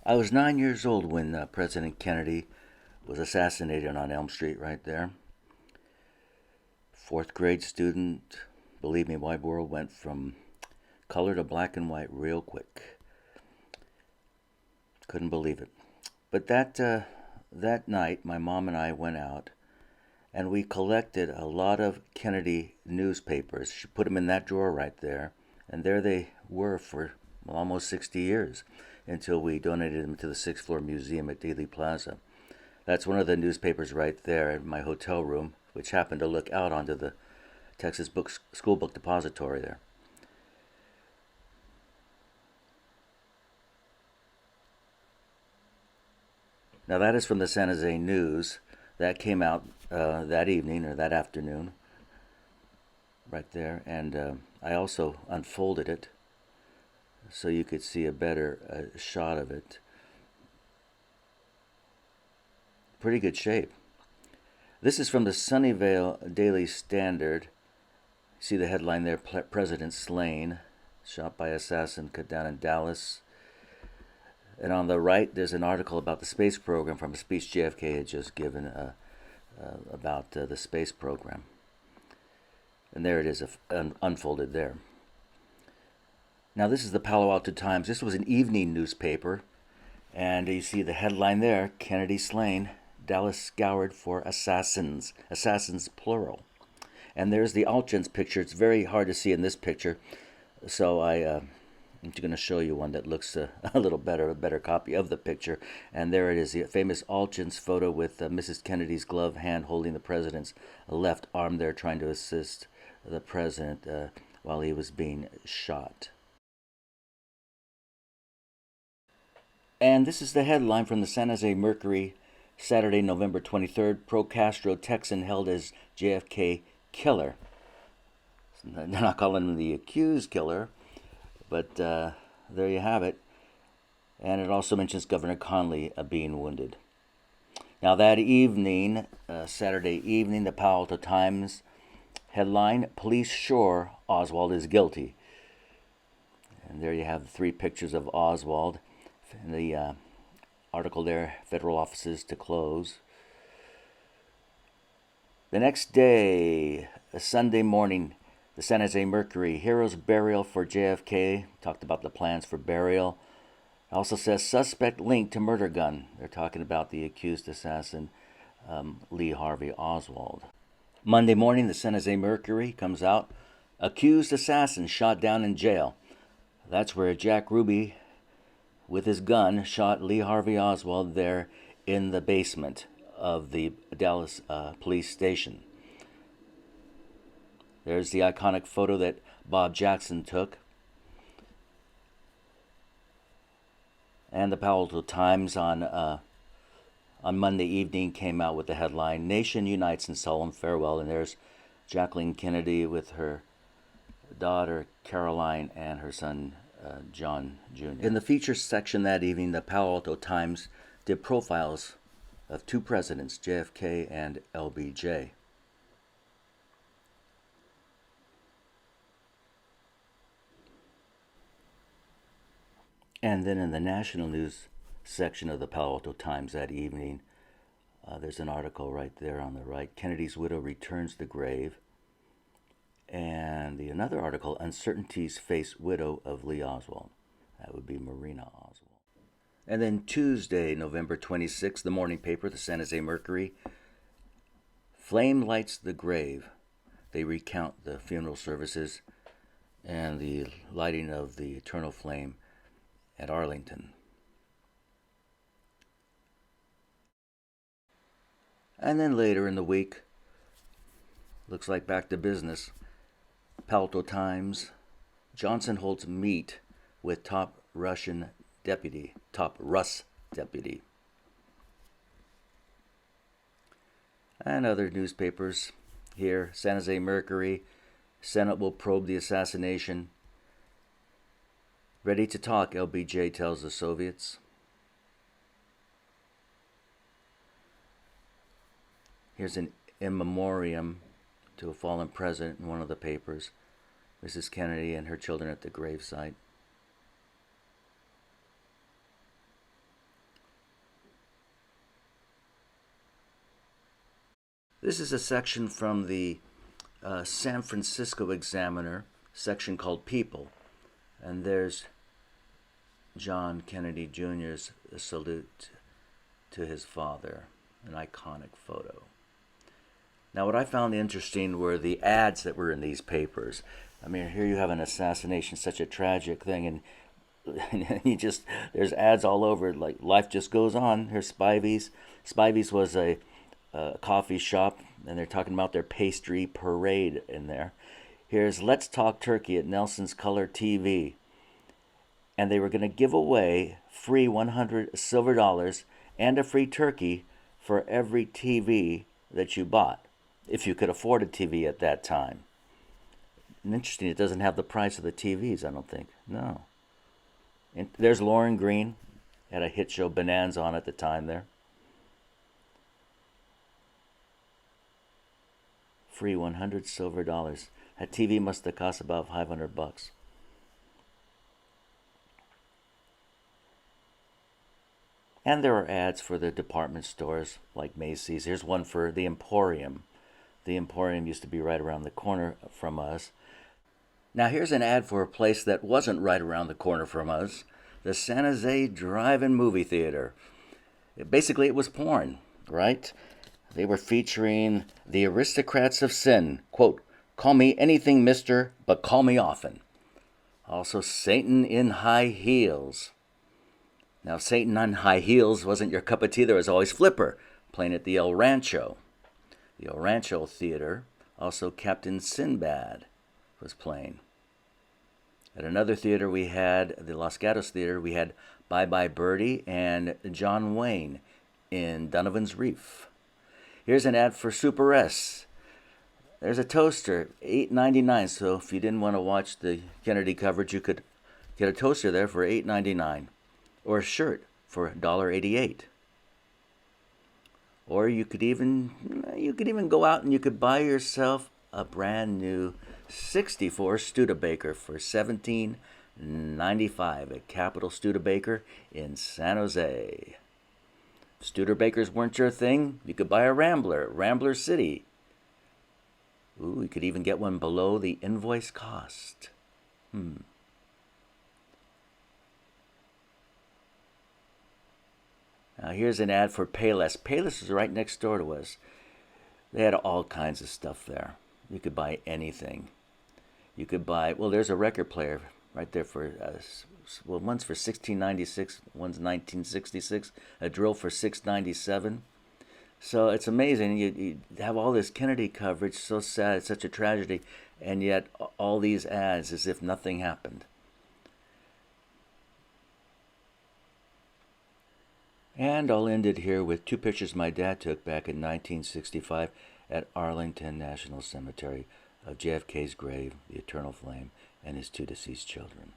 I was 9 years old when President Kennedy was assassinated on Elm Street right there. Fourth grade student. Believe me, my world went from color to black and white real quick. Couldn't believe it. But that night, my mom and I went out and we collected a lot of Kennedy newspapers. She put them in that drawer right there, and there they were for almost 60 years until we donated them to the sixth floor museum at Dealey Plaza. That's one of the newspapers right there in my hotel room, which happened to look out onto the Texas School Book Depository there. Now that is from the San Jose News. That came out that evening or that afternoon, right there. And I also unfolded it so you could see a better shot of it. Pretty good shape. This is from the Sunnyvale Daily Standard. See the headline there, President Slain, shot by assassin cut down in Dallas. And on the right, there's an article about the space program from a speech JFK had just given about the space program. And there it is, unfolded there. Now this is the Palo Alto Times. This was an evening newspaper. And you see the headline there, Kennedy slain, Dallas scoured for assassins. Assassins, plural. And there's the Altgens picture. It's very hard to see in this picture. So I'm going to show you one that looks a little better, a better copy of the picture. And there it is, the famous Altgens photo with Mrs. Kennedy's gloved hand holding the president's left arm there, trying to assist the president while he was being shot. And this is the headline from the San Jose Mercury, Saturday, November 23rd. Pro-Castro Texan held as JFK killer. They're not calling him the accused killer, but there you have it. And it also mentions Governor Conley being wounded. Now that evening, Saturday evening, the Palo Alto Times headline, Police Sure Oswald is Guilty. And there you have 3 pictures of Oswald. And the article there, Federal Offices to Close. The next day, a Sunday morning, the San Jose Mercury, Heroes Burial for JFK. Talked about the plans for burial. It also says suspect linked to murder gun. They're talking about the accused assassin, Lee Harvey Oswald. Monday morning, the San Jose Mercury comes out. Accused assassin shot down in jail. That's where Jack Ruby, with his gun, shot Lee Harvey Oswald there in the basement of the Dallas police station. There's the iconic photo that Bob Jackson took. And the Palo Alto Times on Monday evening came out with the headline, Nation Unites in Solemn Farewell. And there's Jacqueline Kennedy with her daughter Caroline and her son John Jr. In the features section that evening, the Palo Alto Times did profiles of 2 presidents, JFK and LBJ. And then in the national news section of the Palo Alto Times that evening, there's an article right there on the right. Kennedy's widow returns the grave. And another article, Uncertainties Face Widow of Lee Oswald. That would be Marina Oswald. And then Tuesday, November 26th, the morning paper, the San Jose Mercury. Flame lights the grave. They recount the funeral services and the lighting of the eternal flame at Arlington. And then later in the week, looks like back to business. Palo Alto Times, Johnson holds meet with top Rus deputy. And other newspapers here, San Jose Mercury, Senate will probe the assassination. Ready to talk, LBJ tells the Soviets. Here's an in memoriam to a fallen president in one of the papers. Mrs. Kennedy and her children at the gravesite. This is a section from the San Francisco Examiner, section called People. And there's John Kennedy Jr.'s salute to his father, an iconic photo. Now, what I found interesting were the ads that were in these papers. I mean, here you have an assassination, such a tragic thing, and there's ads all over, like life just goes on. Here's Spivey's. Spivey's was a coffee shop, and they're talking about their pastry parade in there. Here's Let's Talk Turkey at Nelson's Color TV. And they were going to give away free 100 silver dollars and a free turkey for every TV that you bought, if you could afford a TV at that time. And interesting, it doesn't have the price of the TVs, I don't think. No. And there's Lauren Green, had a hit show Bonanza on at the time there. Free 100 silver dollars. That TV must have cost about $500. And there are ads for the department stores like Macy's. Here's one for the Emporium. The Emporium used to be right around the corner from us. Now here's an ad for a place that wasn't right around the corner from us, the San Jose Drive-In Movie Theater. Basically, it was porn, right? They were featuring the aristocrats of sin. Quote, "Call me anything, mister, but call me often." Also, Satan in High Heels. Now, Satan on High Heels wasn't your cup of tea. There was always Flipper, playing at the El Rancho. The El Rancho Theater. Also, Captain Sinbad was playing. At another theater we had, the Los Gatos Theater, we had Bye Bye Birdie and John Wayne in Donovan's Reef. Here's an ad for Super S. There's a toaster, $8.99. So if you didn't want to watch the Kennedy coverage, you could get a toaster there for $8.99. Or a shirt for $1.88. Or you could even go out and you could buy yourself a brand new 64 Studebaker for $17.95 at Capitol Studebaker in San Jose. If Studebakers weren't your thing, you could buy a Rambler, Rambler City. Ooh, you could even get one below the invoice cost. Now here's an ad for Payless. Payless is right next door to us. They had all kinds of stuff there. You could buy anything. You could buy, well, there's a record player right there for, one's for $16.96, one's $19.66, a drill for $6.97. So it's amazing. You have all this Kennedy coverage, so sad, it's such a tragedy, and yet all these ads as if nothing happened. And I'll end it here with two pictures my dad took back in 1965 at Arlington National Cemetery of JFK's grave, the eternal flame, and his two deceased children.